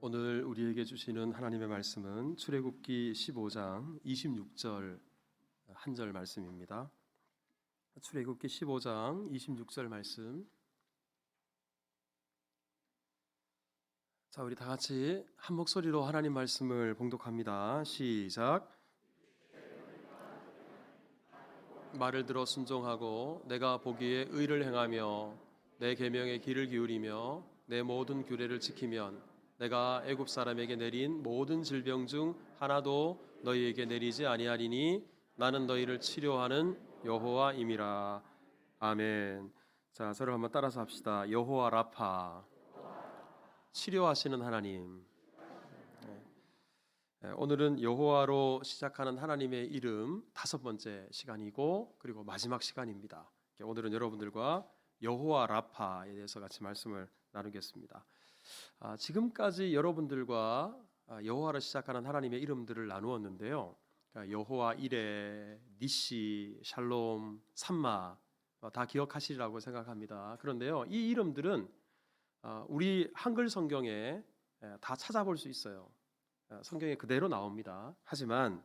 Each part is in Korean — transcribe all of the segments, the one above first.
오늘 우리에게 주시는 하나님의 말씀은 출애굽기 15장 26절 한 절 말씀입니다. 출애굽기 15장 26절 말씀. 자, 우리 다 같이 한 목소리로 하나님 말씀을 봉독합니다. 시작. 말을 들어 순종하고 내가 보기에 의를 행하며 내 계명의 귀를 기울이며 내 모든 규례를 지키면 내가 애굽 사람에게 내린 모든 질병 중 하나도 너희에게 내리지 아니하리니 나는 너희를 치료하는 여호와임이라. 아멘. 자, 저를 한번 따라서 합시다. 여호와 라파, 치료하시는 하나님. 오늘은 여호와로 시작하는 하나님의 이름 다섯 번째 시간이고 그리고 마지막 시간입니다. 오늘은 여러분들과 여호와 라파에 대해서 같이 말씀을 나누겠습니다. 지금까지 여러분들과 여호와로 시작하는 하나님의 이름들을 나누었는데요. 여호와 이레, 니시, 샬롬, 삼마 다 기억하시리라고 생각합니다. 그런데요, 이 이름들은 우리 한글 성경에 다 찾아볼 수 있어요. 성경에 그대로 나옵니다. 하지만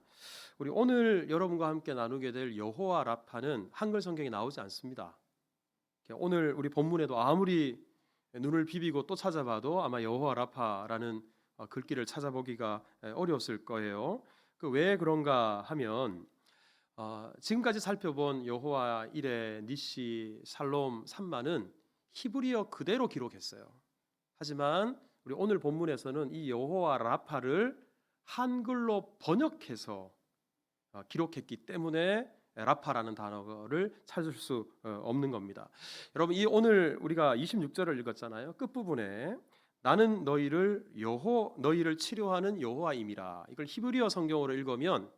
우리 오늘 여러분과 함께 나누게 될 여호와 라파는 한글 성경에 나오지 않습니다. 오늘 우리 본문에도 아무리 눈을 비비고 또 찾아봐도 아마 여호와 라파라는 글귀를 찾아보기가 어려웠을 거예요. 왜 그런가 하면 지금까지 살펴본 여호와 이레, 니시, 샬롬, 삼마는 히브리어 그대로 기록했어요. 하지만 우리 오늘 본문에서는 이 여호와 라파를 한글로 번역해서 기록했기 때문에 라파라는 단어를 찾을 수 없는 겁니다. 여러분, 이 오늘 우리가 26절을 읽었잖아요. 끝부분에 나는 너희를 치료하는 여호와임이라. 이걸 히브리어 성경으로 읽으면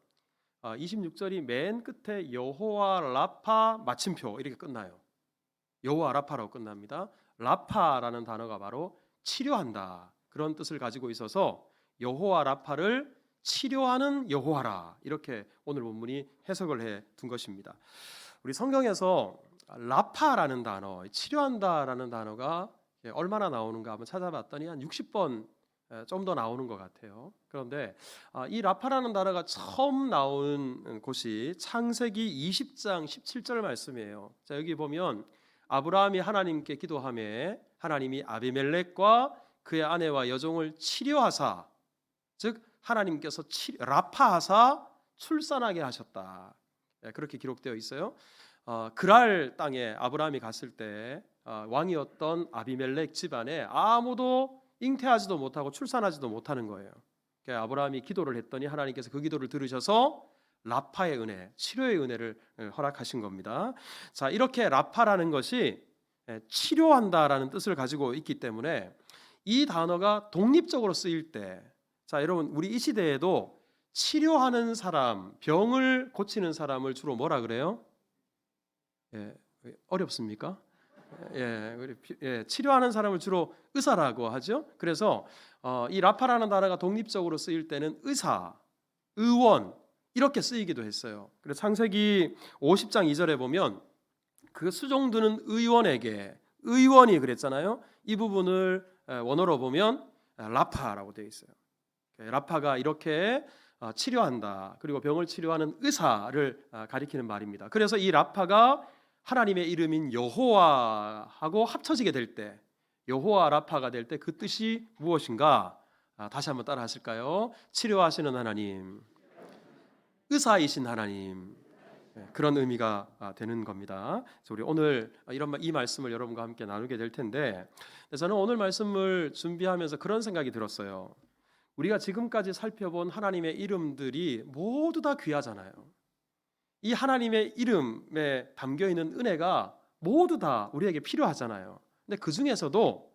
26절이 맨 끝에 여호와 라파 마침표 이렇게 끝나요. 여호와 라파라고 끝납니다. 라파라는 단어가 바로 치료한다, 그런 뜻을 가지고 있어서 여호와 라파를 치료하는 여호와라, 이렇게 오늘 본문이 해석을 해 둔 것입니다. 우리 성경에서 라파라는 단어, 치료한다라는 단어가 얼마나 나오는가 한번 찾아봤더니 한 60번 좀 더 나오는 것 같아요. 그런데 이 라파라는 단어가 처음 나온 곳이 창세기 20장 17절 말씀이에요. 자, 여기 보면 아브라함이 하나님께 기도하며 하나님이 아비멜렉과 그의 아내와 여종을 치료하사, 즉 하나님께서 라파하사 출산하게 하셨다, 그렇게 기록되어 있어요. 그랄 땅에 아브라함이 갔을 때 왕이었던 아비멜렉 집안에 아무도 잉태하지도 못하고 출산하지도 못하는 거예요. 아브라함이 기도를 했더니 하나님께서 그 기도를 들으셔서 라파의 은혜, 치료의 은혜를 허락하신 겁니다. 자, 이렇게 라파라는 것이 치료한다라는 뜻을 가지고 있기 때문에 이 단어가 독립적으로 쓰일 때, 자, 여러분, 우리 이 시대에도 치료하는 사람, 병을 고치는 사람을 주로 뭐라 그래요? 어렵습니까? 치료하는 사람을 주로 의사라고 하죠. 그래서 이 라파라는 단어가 독립적으로 쓰일 때는 의사, 의원 이렇게 쓰이기도 했어요. 그래서 창세기 50장 2절에 보면 그 수종드는 의원에게, 의원이 그랬잖아요. 이 부분을 원어로 보면 라파라고 되어 있어요. 라파가 이렇게 치료한다, 그리고 병을 치료하는 의사를 가리키는 말입니다. 그래서 이 라파가 하나님의 이름인 여호와하고 합쳐지게 될 때, 여호와 라파가 될 때 그 뜻이 무엇인가? 다시 한번 따라 하실까요? 치료하시는 하나님, 의사이신 하나님, 그런 의미가 되는 겁니다. 그래서 우리 오늘 이 말씀을 여러분과 함께 나누게 될 텐데, 저는 오늘 말씀을 준비하면서 그런 생각이 들었어요. 우리가 지금까지 살펴본 하나님의 이름들이 모두 다 귀하잖아요. 이 하나님의 이름에 담겨있는 은혜가 모두 다 우리에게 필요하잖아요. 근데 그 중에서도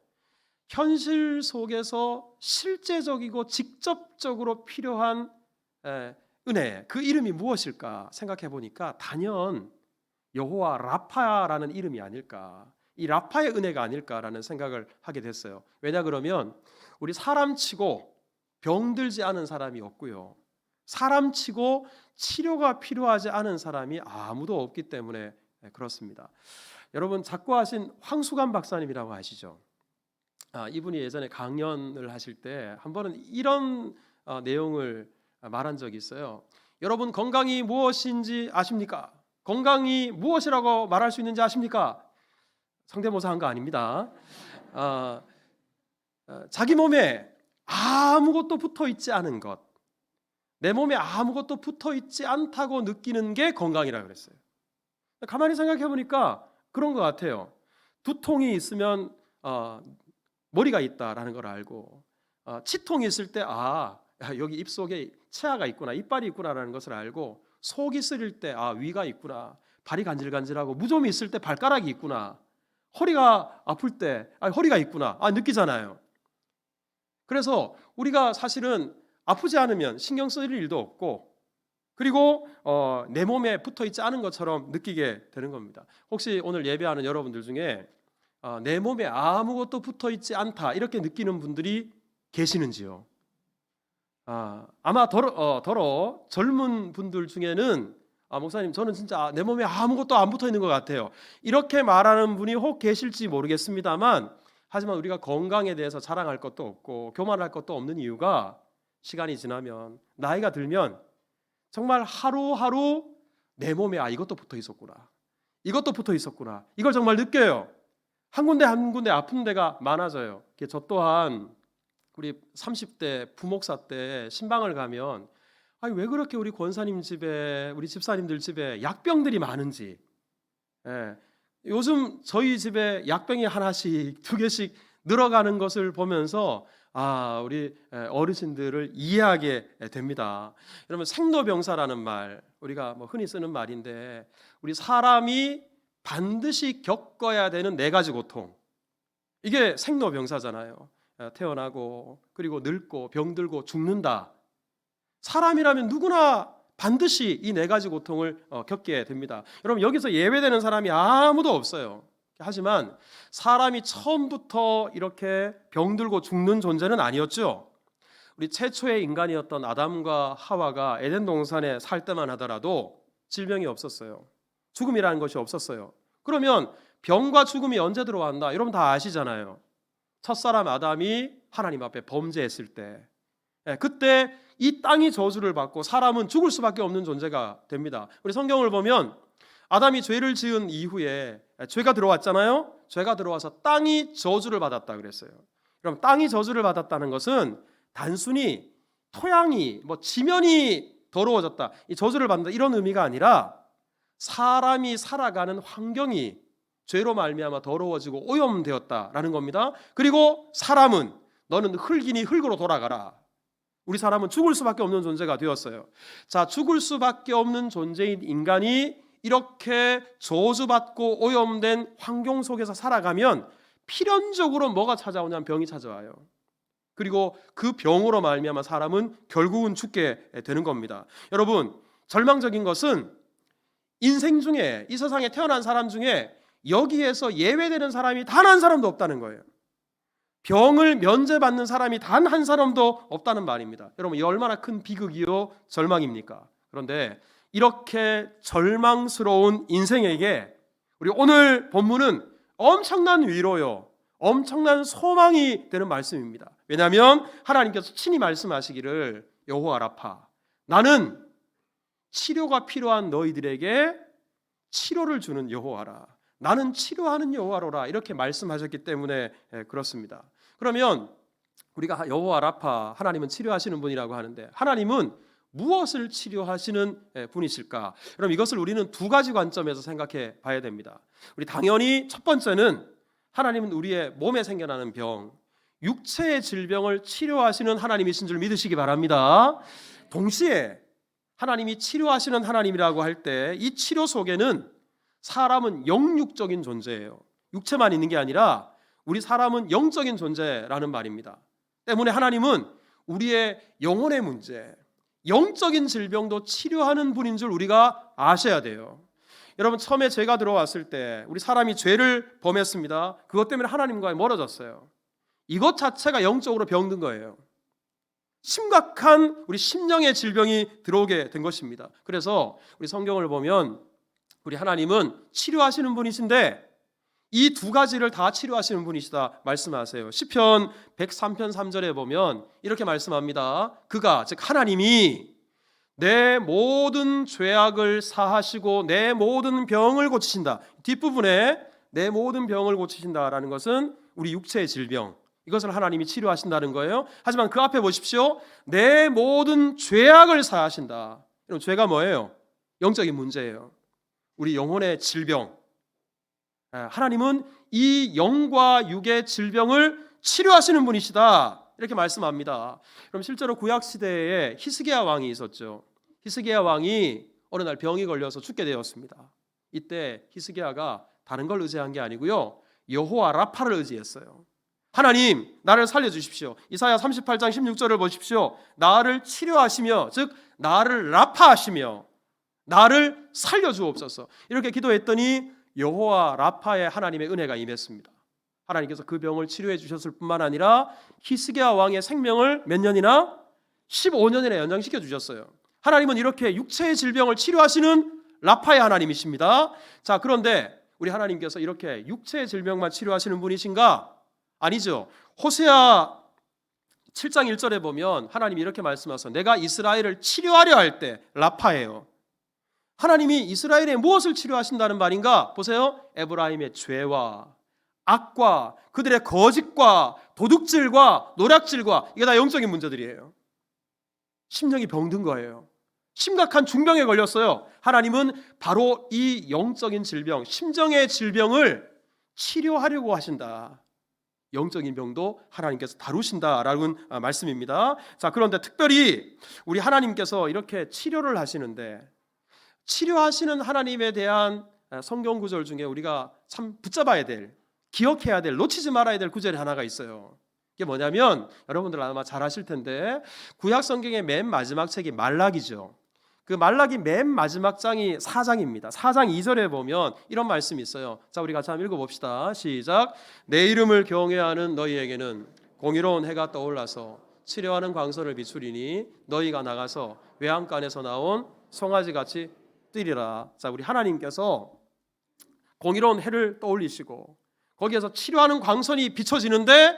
현실 속에서 실제적이고 직접적으로 필요한 은혜, 그 이름이 무엇일까 생각해 보니까 단연 여호와 라파라는 이름이 아닐까, 이 라파의 은혜가 아닐까라는 생각을 하게 됐어요. 왜냐 그러면 우리 사람치고 병들지 않은 사람이 없고요, 사람치고 치료가 필요하지 않은 사람이 아무도 없기 때문에 그렇습니다. 여러분, 작고하신 황수관 박사님이라고 아시죠? 이분이 예전에 강연을 하실 때 한 번은 이런 내용을 말한 적이 있어요. 여러분, 건강이 무엇인지 아십니까? 건강이 무엇이라고 말할 수 있는지 아십니까? 성대모사 한 거 아닙니다. 자기 몸에 아무것도 붙어 있지 않은 것, 내 몸에 아무것도 붙어 있지 않다고 느끼는 게 건강이라고 그랬어요. 가만히 생각해 보니까 그런 것 같아요. 두통이 있으면 머리가 있다라는 걸 알고, 치통이 있을 때 여기 입속에 치아가 있구나, 이빨이 있구나라는 것을 알고, 속이 쓰릴 때 위가 있구나, 발이 간질간질하고, 무좀이 있을 때 발가락이 있구나, 허리가 아플 때 허리가 있구나 느끼잖아요. 그래서 우리가 사실은 아프지 않으면 신경 쓸 일도 없고, 그리고 내 몸에 붙어 있지 않은 것처럼 느끼게 되는 겁니다. 혹시 오늘 예배하는 여러분들 중에 내 몸에 아무것도 붙어 있지 않다 이렇게 느끼는 분들이 계시는지요? 아마 더러 젊은 분들 중에는 목사님, 저는 진짜 내 몸에 아무것도 안 붙어 있는 것 같아요, 이렇게 말하는 분이 혹 계실지 모르겠습니다만, 하지만 우리가 건강에 대해서 자랑할 것도 없고 교만할 것도 없는 이유가, 시간이 지나면, 나이가 들면 정말 하루하루 내 몸에 이것도 붙어 있었구나, 이것도 붙어 있었구나, 이걸 정말 느껴요. 한 군데 한 군데 아픈 데가 많아져요. 저 또한 우리 30대 부목사 때 신방을 가면 왜 그렇게 우리 권사님 집에, 우리 집사님들 집에 약병들이 많은지, 요즘 저희 집에 약병이 하나씩 두 개씩 늘어가는 것을 보면서 우리 어르신들을 이해하게 됩니다. 여러분, 생로병사라는 말, 우리가 흔히 쓰는 말인데, 우리 사람이 반드시 겪어야 되는 4가지 고통, 이게 생로병사잖아요. 태어나고, 그리고 늙고, 병들고, 죽는다. 사람이라면 누구나 반드시 이 4가지 고통을 겪게 됩니다. 여러분, 여기서 예외되는 사람이 아무도 없어요. 하지만 사람이 처음부터 이렇게 병들고 죽는 존재는 아니었죠. 우리 최초의 인간이었던 아담과 하와가 에덴 동산에 살 때만 하더라도 질병이 없었어요. 죽음이라는 것이 없었어요. 그러면 병과 죽음이 언제 들어왔나? 여러분 다 아시잖아요. 첫사람 아담이 하나님 앞에 범죄했을 때, 그때 이 땅이 저주를 받고 사람은 죽을 수밖에 없는 존재가 됩니다. 우리 성경을 보면 아담이 죄를 지은 이후에 죄가 들어왔잖아요. 죄가 들어와서 땅이 저주를 받았다 그랬어요. 그럼 땅이 저주를 받았다는 것은 단순히 토양이, 지면이 더러워졌다, 이 저주를 받는다, 이런 의미가 아니라 사람이 살아가는 환경이 죄로 말미암아 더러워지고 오염되었다라는 겁니다. 그리고 사람은, 너는 흙이니 흙으로 돌아가라. 우리 사람은 죽을 수밖에 없는 존재가 되었어요. 자, 죽을 수밖에 없는 존재인 인간이 이렇게 저주받고 오염된 환경 속에서 살아가면 필연적으로 뭐가 찾아오냐면 병이 찾아와요. 그리고 그 병으로 말미암아 사람은 결국은 죽게 되는 겁니다. 여러분, 절망적인 것은 인생 중에, 이 세상에 태어난 사람 중에 여기에서 예외되는 사람이 단 한 사람도 없다는 거예요. 병을 면제받는 사람이 단 한 사람도 없다는 말입니다. 여러분, 이 얼마나 큰 비극이요 절망입니까? 그런데 이렇게 절망스러운 인생에게 우리 오늘 본문은 엄청난 위로요, 엄청난 소망이 되는 말씀입니다. 왜냐하면 하나님께서 친히 말씀하시기를, 여호와 라파, 나는 치료가 필요한 너희들에게 치료를 주는 여호와라, 나는 치료하는 여호와로라, 이렇게 말씀하셨기 때문에 그렇습니다. 그러면 우리가 여호와 라파, 하나님은 치료하시는 분이라고 하는데, 하나님은 무엇을 치료하시는 분이실까? 그럼 이것을 우리는 2가지 관점에서 생각해 봐야 됩니다. 우리 당연히 첫 번째는 하나님은 우리의 몸에 생겨나는 병, 육체의 질병을 치료하시는 하나님이신 줄 믿으시기 바랍니다. 동시에 하나님이 치료하시는 하나님이라고 할 때 이 치료 속에는 사람은 영육적인 존재예요. 육체만 있는 게 아니라 우리 사람은 영적인 존재라는 말입니다. 때문에 하나님은 우리의 영혼의 문제, 영적인 질병도 치료하는 분인 줄 우리가 아셔야 돼요. 여러분, 처음에 죄가 들어왔을 때 우리 사람이 죄를 범했습니다. 그것 때문에 하나님과 멀어졌어요. 이것 자체가 영적으로 병든 거예요. 심각한 우리 심령의 질병이 들어오게 된 것입니다. 그래서 우리 성경을 보면 우리 하나님은 치료하시는 분이신데 이 두 가지를 다 치료하시는 분이시다 말씀하세요. 시편 103편 3절에 보면 이렇게 말씀합니다. 그가, 즉 하나님이 내 모든 죄악을 사하시고 내 모든 병을 고치신다. 뒷부분에 내 모든 병을 고치신다라는 것은 우리 육체의 질병, 이것을 하나님이 치료하신다는 거예요. 하지만 그 앞에 보십시오. 내 모든 죄악을 사하신다. 여러분, 죄가 뭐예요? 영적인 문제예요. 우리 영혼의 질병. 하나님은 이 영과 육의 질병을 치료하시는 분이시다. 이렇게 말씀합니다. 그럼 실제로 구약 시대에 히스기야 왕이 있었죠. 히스기야 왕이 어느 날 병이 걸려서 죽게 되었습니다. 이때 히스기야가 다른 걸 의지한 게 아니고요, 여호와 라파를 의지했어요. 하나님, 나를 살려주십시오. 이사야 38장 16절을 보십시오. 나를 치료하시며, 즉 나를 라파하시며 나를 살려주옵소서. 이렇게 기도했더니 여호와 라파의 하나님의 은혜가 임했습니다. 하나님께서 그 병을 치료해 주셨을 뿐만 아니라 히스기야 왕의 생명을 몇 년이나? 15년이나 연장시켜 주셨어요. 하나님은 이렇게 육체의 질병을 치료하시는 라파의 하나님이십니다. 자, 그런데 우리 하나님께서 이렇게 육체의 질병만 치료하시는 분이신가? 아니죠. 호세아 7장 1절에 보면 하나님이 이렇게 말씀하셔서 내가 이스라엘을 치료하려 할 때, 라파예요. 하나님이 이스라엘의 무엇을 치료하신다는 말인가? 보세요. 에브라임의 죄와 악과 그들의 거짓과 도둑질과 노략질과, 이게 다 영적인 문제들이에요. 심령이 병든 거예요. 심각한 중병에 걸렸어요. 하나님은 바로 이 영적인 질병, 심정의 질병을 치료하려고 하신다. 영적인 병도 하나님께서 다루신다라는 말씀입니다. 자, 그런데 특별히 우리 하나님께서 이렇게 치료를 하시는데, 치료하시는 하나님에 대한 성경 구절 중에 우리가 참 붙잡아야 될, 기억해야 될, 놓치지 말아야 될 구절이 하나가 있어요. 이게 뭐냐면, 여러분들 아마 잘 아실 텐데 구약 성경의 맨 마지막 책이 말라기죠. 그 말라기 맨 마지막 장이 4장입니다. 4장 2절에 보면 이런 말씀이 있어요. 자, 우리 같이 한번 읽어봅시다. 시작. 내 이름을 경외하는 너희에게는 공의로운 해가 떠올라서 치료하는 광선을 비추리니 너희가 나가서 외양간에서 나온 송아지같이 뛰리라. 자, 우리 하나님께서 공의로운 해를 떠올리시고 거기에서 치료하는 광선이 비춰지는데,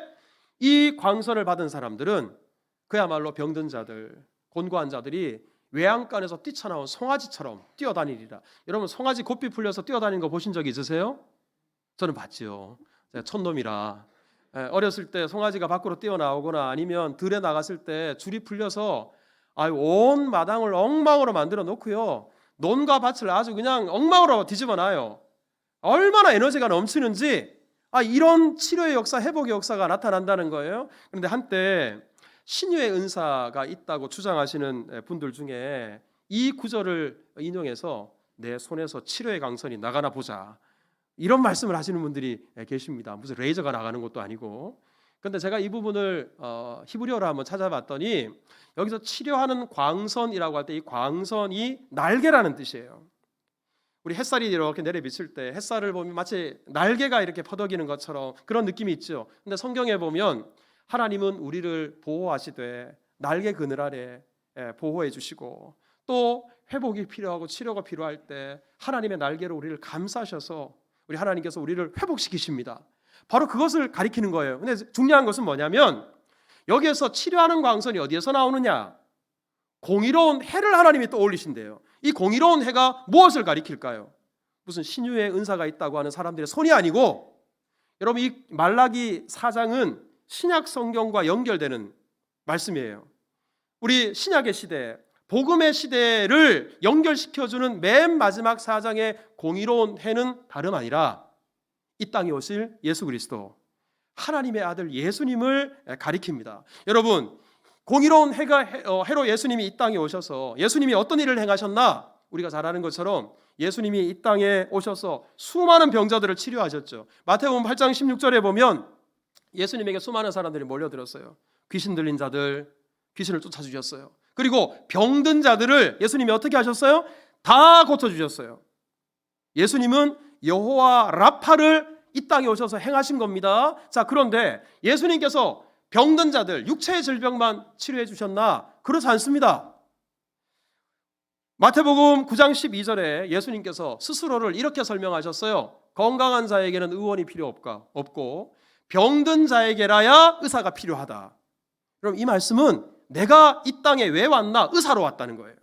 이 광선을 받은 사람들은 그야말로 병든 자들, 곤고한 자들이 외양간에서 뛰쳐나온 송아지처럼 뛰어다니리라. 여러분, 송아지 고삐 풀려서 뛰어다니는 거 보신 적 있으세요? 저는 봤죠. 제가 촌놈이라 어렸을 때 송아지가 밖으로 뛰어나오거나 아니면 들에 나갔을 때 줄이 풀려서 온 마당을 엉망으로 만들어 놓고요, 논과 밭을 아주 그냥 엉망으로 뒤집어 놔요. 얼마나 에너지가 넘치는지, 이런 치료의 역사, 회복의 역사가 나타난다는 거예요. 그런데 한때 신유의 은사가 있다고 주장하시는 분들 중에 이 구절을 인용해서 내 손에서 치료의 강선이 나가나 보자, 이런 말씀을 하시는 분들이 계십니다. 무슨 레이저가 나가는 것도 아니고. 그런데 제가 이 부분을 히브리어로 한번 찾아봤더니 여기서 치료하는 광선이라고 할 때 이 광선이 날개라는 뜻이에요. 우리 햇살이 이렇게 내려 비칠 때 햇살을 보면 마치 날개가 이렇게 퍼덕이는 것처럼 그런 느낌이 있죠. 근데 성경에 보면 하나님은 우리를 보호하시되 날개 그늘 아래 보호해 주시고, 또 회복이 필요하고 치료가 필요할 때 하나님의 날개로 우리를 감싸셔서 우리 하나님께서 우리를 회복시키십니다. 바로 그것을 가리키는 거예요. 근데 중요한 것은 뭐냐면, 여기에서 치료하는 광선이 어디에서 나오느냐? 공의로운 해를 하나님이 떠올리신대요. 이 공의로운 해가 무엇을 가리킬까요? 무슨 신유의 은사가 있다고 하는 사람들의 손이 아니고, 여러분, 이 말라기 4장은 신약 성경과 연결되는 말씀이에요. 우리 신약의 시대, 복음의 시대를 연결시켜주는 맨 마지막 4장의 공의로운 해는 다름 아니라 이 땅에 오실 예수 그리스도, 하나님의 아들 예수님을 가리킵니다. 여러분, 공의로운 해로 예수님이 이 땅에 오셔서 예수님이 어떤 일을 행하셨나? 우리가 잘 아는 것처럼 예수님이 이 땅에 오셔서 수많은 병자들을 치료하셨죠. 마태복음 8장 16절에 보면 예수님에게 수많은 사람들이 몰려들었어요. 귀신 들린 자들, 귀신을 쫓아주셨어요. 그리고 병든 자들을 예수님이 어떻게 하셨어요? 다 고쳐주셨어요. 예수님은 여호와 라파를 이 땅에 오셔서 행하신 겁니다. 자, 그런데 예수님께서 병든 자들, 육체의 질병만 치료해 주셨나? 그렇지 않습니다. 마태복음 9장 12절에 예수님께서 스스로를 이렇게 설명하셨어요. 건강한 자에게는 의원이 필요 없고 병든 자에게라야 의사가 필요하다. 그럼 이 말씀은 내가 이 땅에 왜 왔나? 의사로 왔다는 거예요.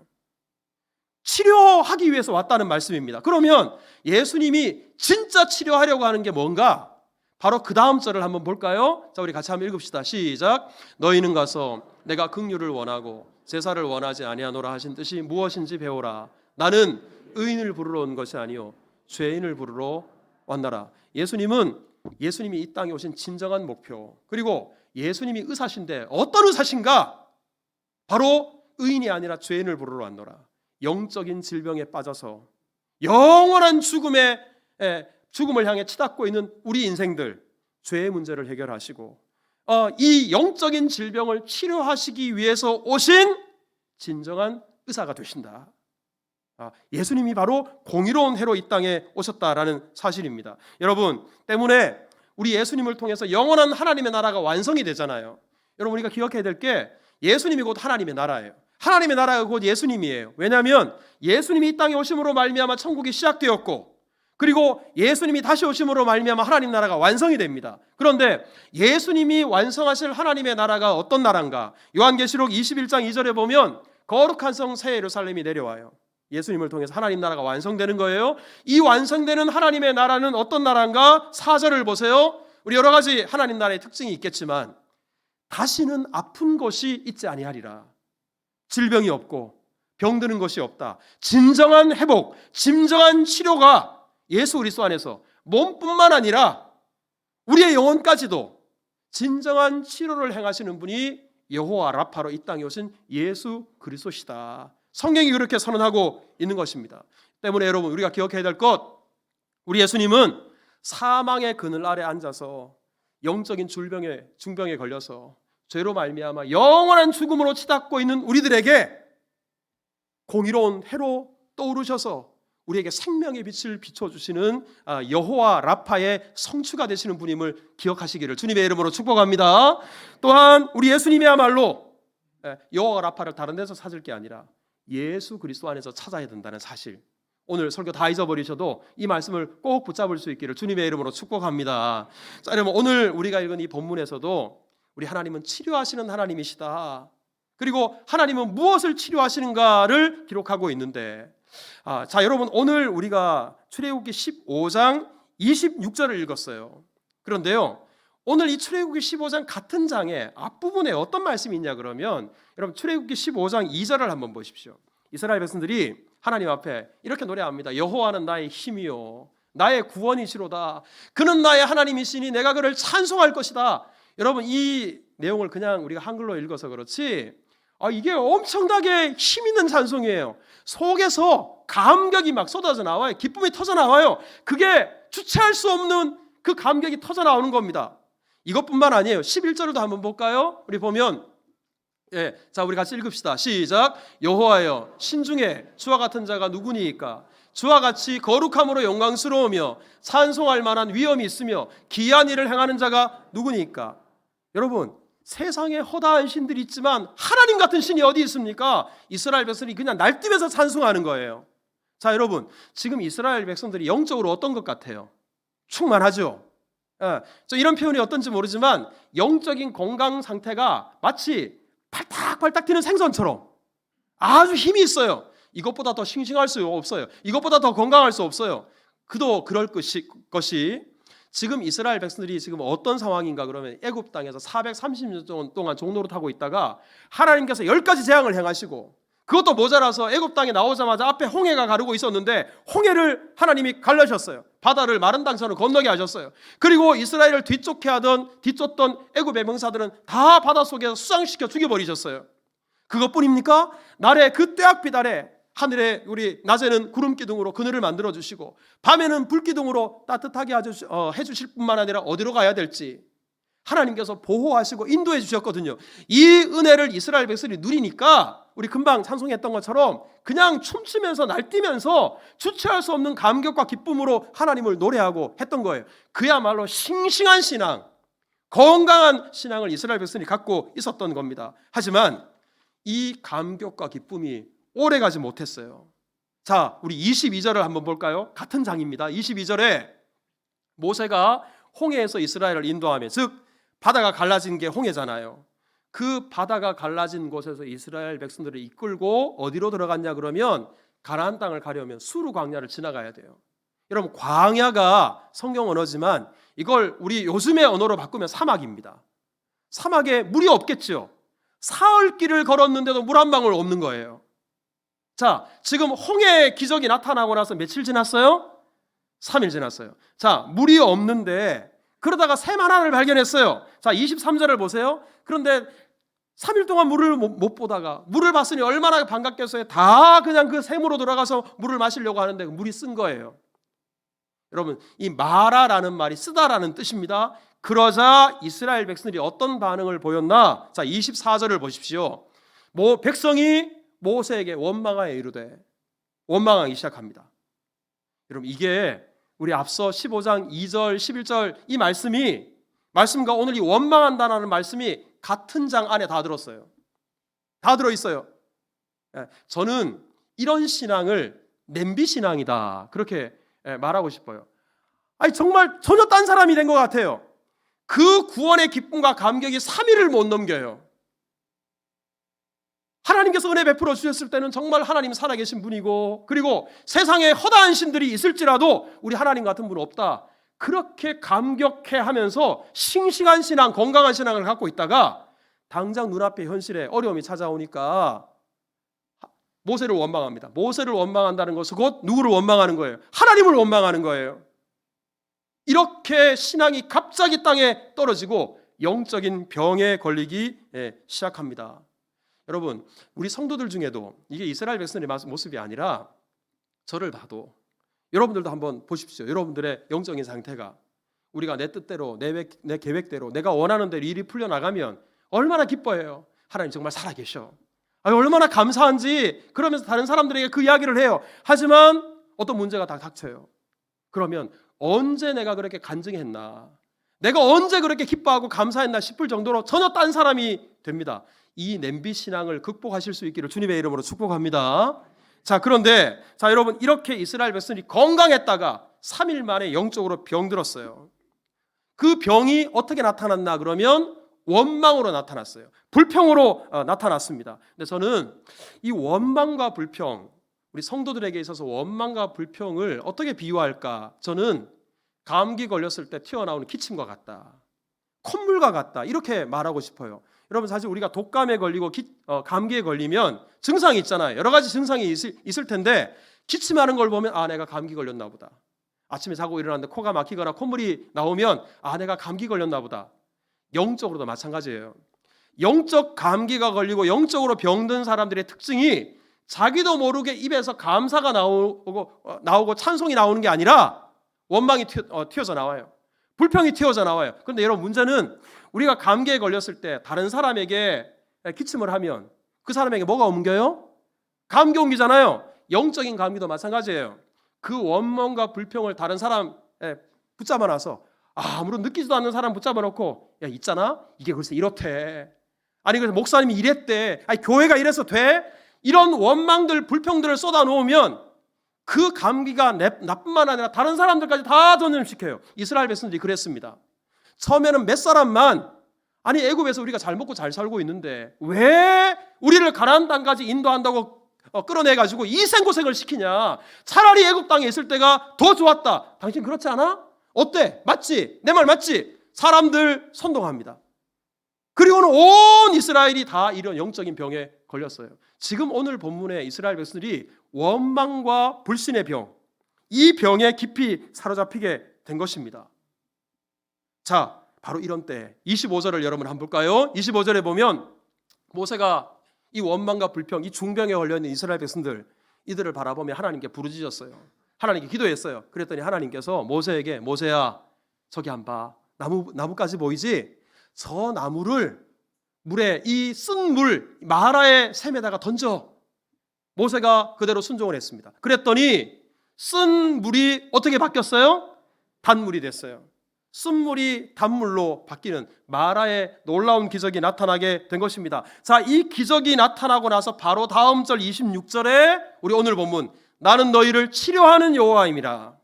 치료하기 위해서 왔다는 말씀입니다. 그러면 예수님이 진짜 치료하려고 하는 게 뭔가? 바로 그 다음 절을 한번 볼까요? 자, 우리 같이 한번 읽읍시다. 시작. 너희는 가서 내가 긍휼을 원하고 제사를 원하지 아니하노라 하신 뜻이 무엇인지 배우라. 나는 의인을 부르러 온 것이 아니요 죄인을 부르러 왔나라. 예수님이 이 땅에 오신 진정한 목표, 그리고 예수님이 의사신데 어떤 의사신가? 바로 의인이 아니라 죄인을 부르러 왔노라. 영적인 질병에 빠져서 영원한 죽음을 향해 치닫고 있는 우리 인생들, 죄의 문제를 해결하시고 이 영적인 질병을 치료하시기 위해서 오신 진정한 의사가 되신다. 예수님이 바로 공의로운 해로 이 땅에 오셨다라는 사실입니다. 여러분, 때문에 우리 예수님을 통해서 영원한 하나님의 나라가 완성이 되잖아요. 여러분, 우리가 기억해야 될 게 예수님이 곧 하나님의 나라예요. 하나님의 나라가 곧 예수님이에요. 왜냐하면 예수님이 이 땅에 오심으로 말미암아 천국이 시작되었고, 그리고 예수님이 다시 오심으로 말미암아 하나님 나라가 완성이 됩니다. 그런데 예수님이 완성하실 하나님의 나라가 어떤 나라인가? 요한계시록 21장 2절에 보면 거룩한 성 새 예루살렘이 내려와요. 예수님을 통해서 하나님 나라가 완성되는 거예요. 이 완성되는 하나님의 나라는 어떤 나라인가? 4절을 보세요. 우리 여러 가지 하나님 나라의 특징이 있겠지만 다시는 아픈 것이 있지 아니하리라. 질병이 없고 병드는 것이 없다. 진정한 회복, 진정한 치료가 예수 그리스도 안에서 몸뿐만 아니라 우리의 영혼까지도 진정한 치료를 행하시는 분이 여호와 라파로 이 땅에 오신 예수 그리스도시다. 성경이 그렇게 선언하고 있는 것입니다. 때문에 여러분, 우리가 기억해야 될 것, 우리 예수님은 사망의 그늘 아래 앉아서 영적인 중병에 걸려서 죄로 말미암아 영원한 죽음으로 치닫고 있는 우리들에게 공의로운 해로 떠오르셔서 우리에게 생명의 빛을 비춰주시는 여호와 라파의 성취가 되시는 분임을 기억하시기를 주님의 이름으로 축복합니다. 또한 우리 예수님이야말로 여호와 라파를 다른 데서 찾을 게 아니라 예수 그리스도 안에서 찾아야 된다는 사실, 오늘 설교 다 잊어버리셔도 이 말씀을 꼭 붙잡을 수 있기를 주님의 이름으로 축복합니다. 자, 여러분, 오늘 우리가 읽은 이 본문에서도 우리 하나님은 치료하시는 하나님이시다, 그리고 하나님은 무엇을 치료하시는가를 기록하고 있는데, 자, 여러분, 오늘 우리가 출애굽기 15장 26절을 읽었어요. 그런데요, 오늘 이 출애굽기 15장 같은 장의 앞부분에 어떤 말씀이 있냐 그러면, 여러분, 출애굽기 15장 2절을 한번 보십시오. 이스라엘 백성들이 하나님 앞에 이렇게 노래합니다. 여호와는 나의 힘이요 나의 구원이시로다. 그는 나의 하나님이시니 내가 그를 찬송할 것이다. 여러분, 이 내용을 그냥 우리가 한글로 읽어서 그렇지 이게 엄청나게 힘 있는 찬송이에요. 속에서 감격이 막 쏟아져 나와요. 기쁨이 터져 나와요. 그게 주체할 수 없는 그 감격이 터져 나오는 겁니다. 이것뿐만 아니에요. 11절도 한번 볼까요? 우리 보면, 자, 우리 같이 읽읍시다. 시작. 여호와여, 신중에 주와 같은 자가 누구니이까? 주와 같이 거룩함으로 영광스러우며 찬송할 만한 위엄이 있으며 기이한 일을 행하는 자가 누구니이까? 여러분, 세상에 허다한 신들이 있지만 하나님 같은 신이 어디 있습니까? 이스라엘 백성들이 그냥 날뛰면서 찬송하는 거예요. 자, 여러분, 지금 이스라엘 백성들이 영적으로 어떤 것 같아요? 충만하죠. 이런 표현이 어떤지 모르지만 영적인 건강 상태가 마치 팔딱팔딱 뛰는 생선처럼 아주 힘이 있어요. 이것보다 더 싱싱할 수 없어요. 이것보다 더 건강할 수 없어요. 그럴 것이 지금 이스라엘 백성들이 지금 어떤 상황인가 그러면, 애굽 땅에서 430년 동안 종노릇 하고 있다가 하나님께서 10가지 재앙을 행하시고, 그것도 모자라서 애굽 땅에 나오자마자 앞에 홍해가 가르고 있었는데 홍해를 하나님이 갈라셨어요. 바다를 마른 땅처럼 건너게 하셨어요. 그리고 이스라엘을 뒤쫓던 애굽의 병사들은 다 바닷속에서 수상시켜 죽여버리셨어요. 그것뿐입니까? 그 떼약빛 아래 하늘에 우리 낮에는 구름 기둥으로 그늘을 만들어 주시고 밤에는 불 기둥으로 따뜻하게 해주실 뿐만 아니라 어디로 가야 될지 하나님께서 보호하시고 인도해 주셨거든요. 이 은혜를 이스라엘 백성이 누리니까 우리 금방 찬송했던 것처럼 그냥 춤추면서 날뛰면서 주체할 수 없는 감격과 기쁨으로 하나님을 노래하고 했던 거예요. 그야말로 싱싱한 신앙, 건강한 신앙을 이스라엘 백성이 갖고 있었던 겁니다. 하지만 이 감격과 기쁨이 오래가지 못했어요. 자, 우리 22절을 한번 볼까요? 같은 장입니다. 22절에 모세가 홍해에서 이스라엘을 인도하며, 즉 바다가 갈라진 게 홍해잖아요. 그 바다가 갈라진 곳에서 이스라엘 백성들을 이끌고 어디로 들어갔냐 그러면 가나안 땅을 가려면 수르 광야를 지나가야 돼요. 여러분, 광야가 성경 언어지만 이걸 우리 요즘의 언어로 바꾸면 사막입니다. 사막에 물이 없겠죠. 사흘 길을 걸었는데도 물 한 방울 없는 거예요. 자, 지금 홍해의 기적이 나타나고 나서 며칠 지났어요? 3일 지났어요. 자, 물이 없는데 그러다가 샘 하나를 발견했어요. 자, 23절을 보세요. 그런데 3일 동안 물을 못 보다가 물을 봤으니 얼마나 반갑겠어요. 다 그냥 그 샘으로 들어가서 물을 마시려고 하는데 물이 쓴 거예요. 여러분, 이 마라라는 말이 쓰다라는 뜻입니다. 그러자 이스라엘 백성들이 어떤 반응을 보였나? 자, 24절을 보십시오. 백성이 모세에게 원망하여 이르되, 원망하기 시작합니다. 여러분, 이게 우리 앞서 15장 2절 11절 이 말씀과 오늘 이 원망한다라는 말씀이 같은 장 안에 다 들었어요. 다 들어있어요. 저는 이런 신앙을 냄비 신앙이다, 그렇게 말하고 싶어요. 아니, 정말 전혀 딴 사람이 된 것 같아요. 그 구원의 기쁨과 감격이 3일을 못 넘겨요. 하나님께서 은혜 베풀어 주셨을 때는 정말 하나님 살아계신 분이고, 그리고 세상에 허다한 신들이 있을지라도 우리 하나님 같은 분 없다, 그렇게 감격해하면서 싱싱한 신앙, 건강한 신앙을 갖고 있다가 당장 눈앞에 현실에 어려움이 찾아오니까 모세를 원망합니다. 모세를 원망한다는 것은 곧 누구를 원망하는 거예요? 하나님을 원망하는 거예요. 이렇게 신앙이 갑자기 땅에 떨어지고 영적인 병에 걸리기 시작합니다. 여러분, 우리 성도들 중에도 이게 이스라엘 백성의 모습이 아니라 저를 봐도 여러분들도 한번 보십시오. 여러분들의 영적인 상태가 우리가 내 뜻대로 내 계획대로 내가 원하는 대로 일이 풀려나가면 얼마나 기뻐해요. 하나님 정말 살아계셔, 얼마나 감사한지 그러면서 다른 사람들에게 그 이야기를 해요. 하지만 어떤 문제가 다 닥쳐요. 그러면 언제 내가 그렇게 간증했나, 내가 언제 그렇게 기뻐하고 감사했나 싶을 정도로 전혀 딴 사람이 됩니다. 이 냄비 신앙을 극복하실 수 있기를 주님의 이름으로 축복합니다. 자, 그런데 여러분, 이렇게 이스라엘 백성이 건강했다가 3일 만에 영적으로 병들었어요. 그 병이 어떻게 나타났나 그러면 원망으로 나타났어요. 불평으로 나타났습니다. 근데 저는 이 원망과 불평, 우리 성도들에게 있어서 원망과 불평을 어떻게 비유할까? 저는 감기 걸렸을 때 튀어나오는 기침과 같다, 콧물과 같다, 이렇게 말하고 싶어요. 여러분, 사실 우리가 독감에 걸리고 감기에 걸리면 증상이 있잖아요. 여러 가지 증상이 있을 텐데 기침하는 걸 보면 내가 감기 걸렸나 보다. 아침에 자고 일어났는데 코가 막히거나 콧물이 나오면 내가 감기 걸렸나 보다. 영적으로도 마찬가지예요. 영적 감기가 걸리고 영적으로 병든 사람들의 특징이 자기도 모르게 입에서 감사가 나오고 찬송이 나오는 게 아니라 원망이 튀어져 나와요. 불평이 튀어져 나와요. 그런데 여러분, 문제는 우리가 감기에 걸렸을 때 다른 사람에게 기침을 하면 그 사람에게 뭐가 옮겨요? 감기 옮기잖아요. 영적인 감기도 마찬가지예요. 그 원망과 불평을 다른 사람에 붙잡아 놔서 아무런 느끼지도 않는 사람 붙잡아 놓고, 야, 있잖아, 이게 글쎄 이렇대, 아니 그래서 목사님이 이랬대, 아니 교회가 이래서 돼, 이런 원망들 불평들을 쏟아 놓으면 그 감기가 나뿐만 아니라 다른 사람들까지 다 전염시켜요. 이스라엘 백성들이 그랬습니다. 처음에는 몇 사람만, 아니 애굽에서 우리가 잘 먹고 잘 살고 있는데 왜 우리를 가나안 땅까지 인도한다고 끌어내가지고 이 생고생을 시키냐, 차라리 애굽 땅에 있을 때가 더 좋았다. 당신 그렇지 않아? 어때? 맞지? 내 말 맞지? 사람들 선동합니다. 그리고는 온 이스라엘이 다 이런 영적인 병에 걸렸어요. 지금 오늘 본문에 이스라엘 백성들이 원망과 불신의 병, 이 병에 깊이 사로잡히게 된 것입니다. 자, 바로 이런 때 25절을 여러분 한번 볼까요? 25절에 보면 모세가 이 원망과 불평, 이 중병에 걸려있는 이스라엘 백성들, 이들을 바라보며 하나님께 부르짖었어요. 하나님께 기도했어요. 그랬더니 하나님께서 모세에게, 모세야, 저기 한 봐, 나무까지 보이지? 저 나무를 물에, 이 쓴 물 마라의 샘에다가 던져. 모세가 그대로 순종을 했습니다. 그랬더니 쓴 물이 어떻게 바뀌었어요? 단물이 됐어요. 쓴물이 단물로 바뀌는 마라의 놀라운 기적이 나타나게 된 것입니다. 자, 이 기적이 나타나고 나서 바로 다음 절 26절에 우리 오늘 본문, 나는 너희를 치료하는 여호와임이라.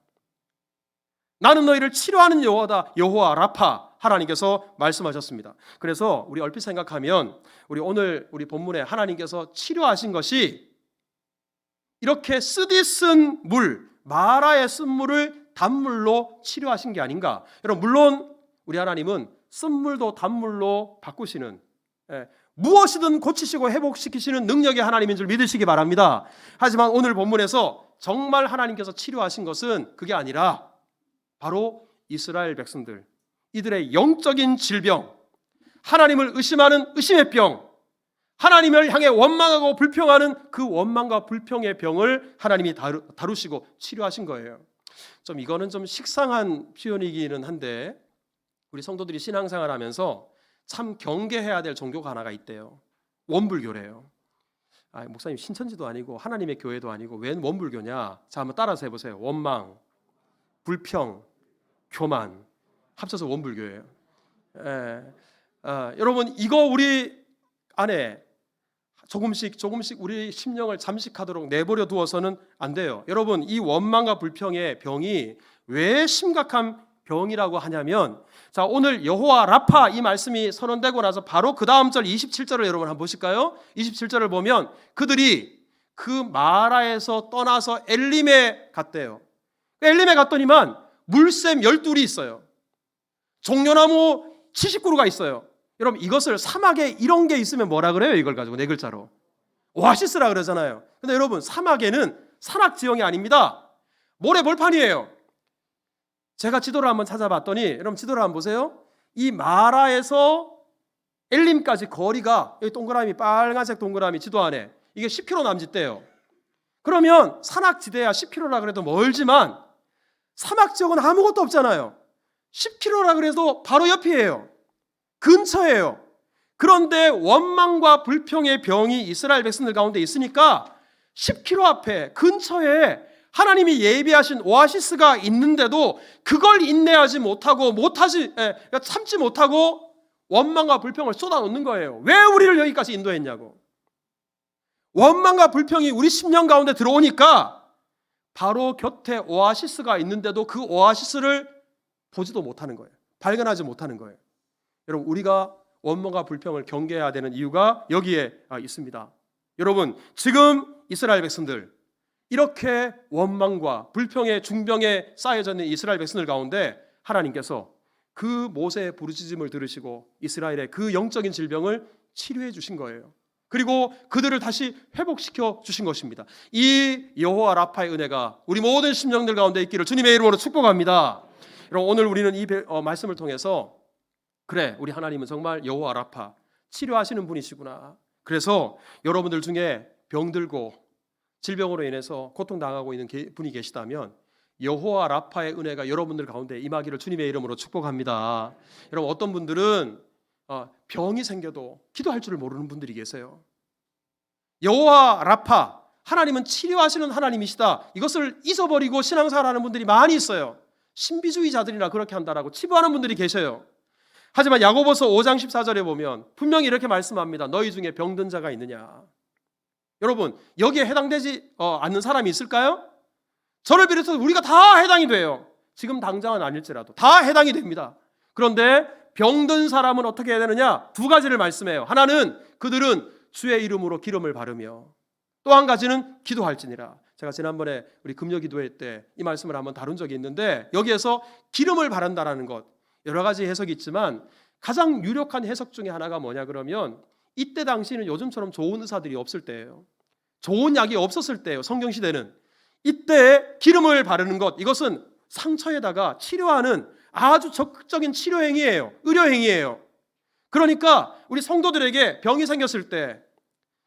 나는 너희를 치료하는 여호와다. 여호와 라파 하나님께서 말씀하셨습니다. 그래서 우리 얼핏 생각하면 오늘 우리 본문에 하나님께서 치료하신 것이 이렇게 쓰디쓴 물, 마라의 쓴물을 단물로 치료하신 게 아닌가. 여러분, 물론 우리 하나님은 쓴물도 단물로 바꾸시는, 무엇이든 고치시고 회복시키시는 능력의 하나님인 줄 믿으시기 바랍니다. 하지만 오늘 본문에서 정말 하나님께서 치료하신 것은 그게 아니라 바로 이스라엘 백성들, 이들의 영적인 질병, 하나님을 의심하는 의심의 병, 하나님을 향해 원망하고 불평하는 그 원망과 불평의 병을 하나님이 다루시고 치료하신 거예요. 이거는 좀 식상한 표현이기는 한데 우리 성도들이 신앙생활 하면서 참 경계해야 될 종교가 하나가 있대요. 원불교래요. 목사님, 신천지도 아니고 하나님의 교회도 아니고 웬 원불교냐? 자, 한번 따라서 해보세요. 원망, 불평, 교만 합쳐서 원불교예요. 여러분, 이거 우리 안에 조금씩 우리 심령을 잠식하도록 내버려 두어서는 안 돼요. 여러분, 이 원망과 불평의 병이 왜 심각한 병이라고 하냐면, 자, 오늘 여호와 라파 이 말씀이 선언되고 나서 바로 그 다음 절 27절을 여러분 한번 보실까요? 27절을 보면 그들이 그 마라에서 떠나서 엘림에 갔대요. 엘림에 갔더니만 물샘 12이 있어요. 종려나무 70그루가 있어요. 여러분, 이것을 사막에 이런 게 있으면 뭐라 그래요? 이걸 가지고 네 글자로 오아시스라 그러잖아요. 근데 여러분, 사막에는 산악 지형이 아닙니다. 모래벌판이에요. 제가 지도를 한번 찾아봤더니, 여러분 지도를 한번 보세요. 이 마라에서 엘림까지 거리가, 여기 동그라미, 빨간색 동그라미 지도 안에 이게 10km 남짓돼요. 그러면 산악지대야 10km라 그래도 멀지만 사막 지역은 아무것도 없잖아요. 10km라 그래도 바로 옆이에요. 근처예요. 그런데 원망과 불평의 병이 이스라엘 백성들 가운데 있으니까 10km 앞에 근처에 하나님이 예비하신 오아시스가 있는데도 그걸 인내하지 못하고 참지 못하고 원망과 불평을 쏟아놓는 거예요. 왜 우리를 여기까지 인도했냐고. 원망과 불평이 우리 심령 가운데 들어오니까 바로 곁에 오아시스가 있는데도 그 오아시스를 보지도 못하는 거예요. 발견하지 못하는 거예요. 여러분, 우리가 원망과 불평을 경계해야 되는 이유가 여기에 있습니다. 여러분, 지금 이스라엘 백성들, 이렇게 원망과 불평의 중병에 쌓여져 있는 이스라엘 백성들 가운데 하나님께서 그 모세의 부르짖음을 들으시고 이스라엘의 그 영적인 질병을 치료해 주신 거예요. 그리고 그들을 다시 회복시켜 주신 것입니다. 이 여호와 라파의 은혜가 우리 모든 심령들 가운데 있기를 주님의 이름으로 축복합니다. 여러분, 오늘 우리는 이 말씀을 통해서 그래, 우리 하나님은 정말 여호와 라파, 치료하시는 분이시구나. 그래서 여러분들 중에 병들고 질병으로 인해서 고통당하고 있는 분이 계시다면 여호와 라파의 은혜가 여러분들 가운데 임하기를 주님의 이름으로 축복합니다. 여러분, 어떤 분들은 병이 생겨도 기도할 줄을 모르는 분들이 계세요. 여호와 라파, 하나님은 치료하시는 하나님이시다, 이것을 잊어버리고 신앙생활하는 분들이 많이 있어요. 신비주의자들이나 그렇게 한다라고 치부하는 분들이 계셔요. 하지만 야고보서 5장 14절에 보면 분명히 이렇게 말씀합니다. 너희 중에 병든 자가 있느냐. 여러분, 여기에 해당되지 않는 사람이 있을까요? 저를 비롯해서 우리가 다 해당이 돼요. 지금 당장은 아닐지라도 다 해당이 됩니다. 그런데 병든 사람은 어떻게 해야 되느냐? 두 가지를 말씀해요. 하나는 그들은 주의 이름으로 기름을 바르며, 또 한 가지는 기도할지니라. 제가 지난번에 우리 금요기도회 때 이 말씀을 한번 다룬 적이 있는데, 여기에서 기름을 바른다라는 것, 여러 가지 해석이 있지만 가장 유력한 해석 중에 하나가 뭐냐 그러면, 이때 당시는 요즘처럼 좋은 의사들이 없을 때예요. 좋은 약이 없었을 때예요. 성경시대는. 이때 기름을 바르는 것, 이것은 상처에다가 치료하는 아주 적극적인 치료 행위예요. 의료 행위예요. 그러니까 우리 성도들에게 병이 생겼을 때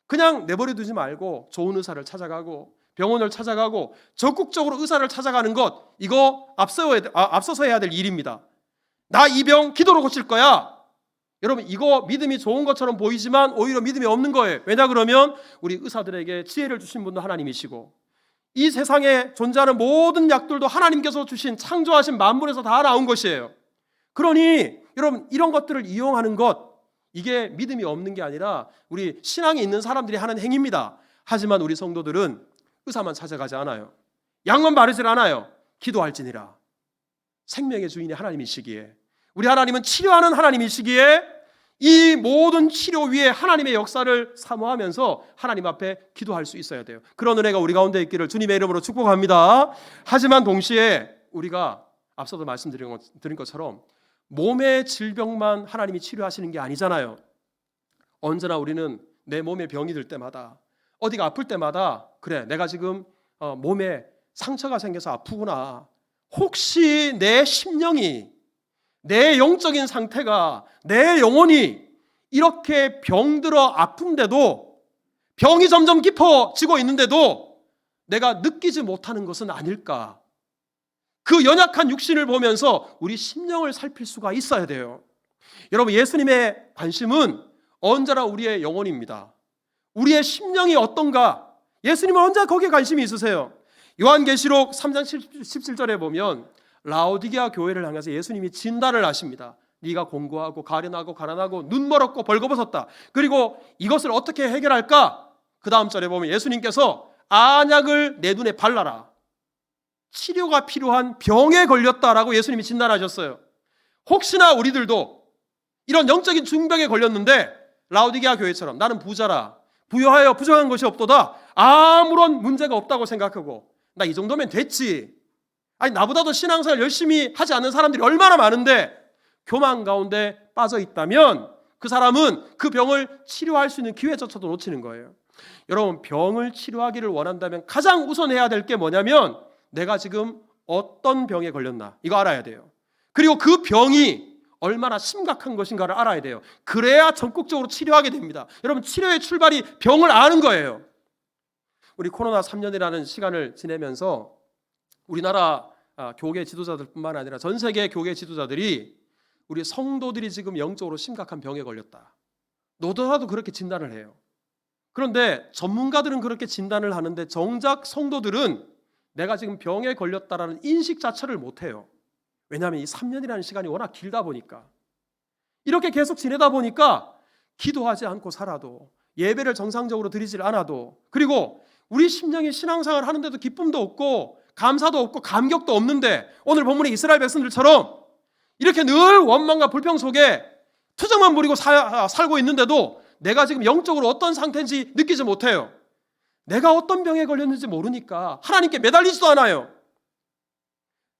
그냥 내버려 두지 말고 좋은 의사를 찾아가고 병원을 찾아가고 적극적으로 의사를 찾아가는 것, 이거 앞서서 해야 될 일입니다. 나 이 병 기도로 고칠 거야. 여러분, 이거 믿음이 좋은 것처럼 보이지만 오히려 믿음이 없는 거예요. 왜냐 그러면 우리 의사들에게 지혜를 주신 분도 하나님이시고, 이 세상에 존재하는 모든 약들도 하나님께서 주신, 창조하신 만물에서 다 나온 것이에요. 그러니 여러분, 이런 것들을 이용하는 것, 이게 믿음이 없는 게 아니라 우리 신앙이 있는 사람들이 하는 행위입니다. 하지만 우리 성도들은 의사만 찾아가지 않아요. 약만 바르질 않아요. 기도할지니라. 생명의 주인이 하나님이시기에, 우리 하나님은 치료하는 하나님이시기에 이 모든 치료 위에 하나님의 역사를 사모하면서 하나님 앞에 기도할 수 있어야 돼요. 그런 은혜가 우리 가운데 있기를 주님의 이름으로 축복합니다. 하지만 동시에 우리가 앞서도 말씀드린 것처럼 몸의 질병만 하나님이 치료하시는 게 아니잖아요. 언제나 우리는 내 몸에 병이 들 때마다, 어디가 아플 때마다, 그래 내가 지금 몸에 상처가 생겨서 아프구나, 혹시 내 심령이, 내 영적인 상태가, 내 영혼이 이렇게 병들어 아픈데도, 병이 점점 깊어지고 있는데도 내가 느끼지 못하는 것은 아닐까? 그 연약한 육신을 보면서 우리 심령을 살필 수가 있어야 돼요. 여러분, 예수님의 관심은 언제나 우리의 영혼입니다. 우리의 심령이 어떤가? 예수님은 언제나 거기에 관심이 있으세요. 요한계시록 3장 17절에 보면 라오디게아 교회를 향해서 예수님이 진단을 하십니다. 네가 공고하고 가련하고 가난하고 눈멀었고 벌거벗었다. 그리고 이것을 어떻게 해결할까? 그 다음 절에 보면 예수님께서 안약을 내 눈에 발라라. 치료가 필요한 병에 걸렸다라고 예수님이 진단하셨어요. 혹시나 우리들도 이런 영적인 중병에 걸렸는데 라오디게아 교회처럼 나는 부자라, 부여하여 부정한 것이 없도다, 아무런 문제가 없다고 생각하고 나 이 정도면 됐지, 아니 나보다도 신앙생활 열심히 하지 않는 사람들이 얼마나 많은데, 교만 가운데 빠져 있다면 그 사람은 그 병을 치료할 수 있는 기회조차도 놓치는 거예요. 여러분, 병을 치료하기를 원한다면 가장 우선해야 될 게 뭐냐면 내가 지금 어떤 병에 걸렸나 이거 알아야 돼요. 그리고 그 병이 얼마나 심각한 것인가를 알아야 돼요. 그래야 적극적으로 치료하게 됩니다. 여러분, 치료의 출발이 병을 아는 거예요. 우리 코로나 3년이라는 시간을 지내면서 우리나라 교계 지도자들뿐만 아니라 전 세계 교계 지도자들이 우리 성도들이 지금 영적으로 심각한 병에 걸렸다, 너도나도 그렇게 진단을 해요. 그런데 전문가들은 그렇게 진단을 하는데 정작 성도들은 내가 지금 병에 걸렸다라는 인식 자체를 못해요. 왜냐하면 이 3년이라는 시간이 워낙 길다 보니까, 이렇게 계속 지내다 보니까 기도하지 않고 살아도, 예배를 정상적으로 드리질 않아도, 그리고 우리 심령이 신앙생활을 하는데도 기쁨도 없고 감사도 없고 감격도 없는데, 오늘 본문의 이스라엘 백성들처럼 이렇게 늘 원망과 불평 속에 투정만 부리고 살고 있는데도 내가 지금 영적으로 어떤 상태인지 느끼지 못해요. 내가 어떤 병에 걸렸는지 모르니까 하나님께 매달리지도 않아요.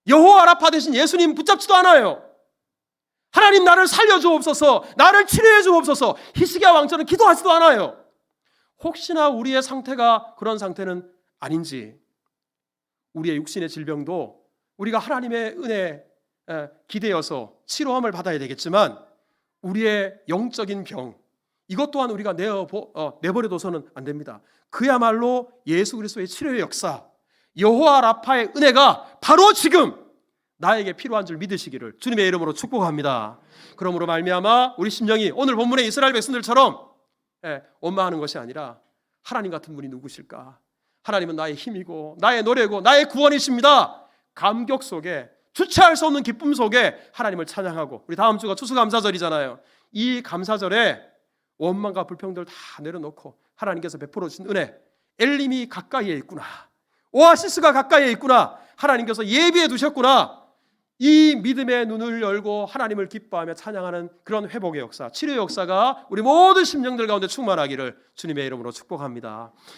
여호와 라파 대신 예수님 붙잡지도 않아요. 하나님 나를 살려주옵소서, 나를 치료해 주옵소서, 히스기야 왕처럼 기도하지도 않아요. 혹시나 우리의 상태가 그런 상태는 아닌지, 우리의 육신의 질병도 우리가 하나님의 은혜에 기대어서 치료함을 받아야 되겠지만 우리의 영적인 병, 이것 또한 우리가 내버려둬서는 안 됩니다. 그야말로 예수 그리스도의 치료의 역사, 여호와 라파의 은혜가 바로 지금 나에게 필요한 줄 믿으시기를 주님의 이름으로 축복합니다. 그러므로 말미암아 우리 심령이 오늘 본문의 이스라엘 백성들처럼 원망하는 것이 아니라, 하나님 같은 분이 누구실까? 하나님은 나의 힘이고 나의 노래고 나의 구원이십니다. 감격 속에, 주체할 수 없는 기쁨 속에 하나님을 찬양하고, 우리 다음 주가 추수감사절이잖아요. 이 감사절에 원망과 불평들 다 내려놓고 하나님께서 베풀어 주신 은혜, 엘림이 가까이에 있구나, 오아시스가 가까이에 있구나, 하나님께서 예비해 두셨구나, 이 믿음의 눈을 열고 하나님을 기뻐하며 찬양하는 그런 회복의 역사, 치료의 역사가 우리 모든 심령들 가운데 충만하기를 주님의 이름으로 축복합니다.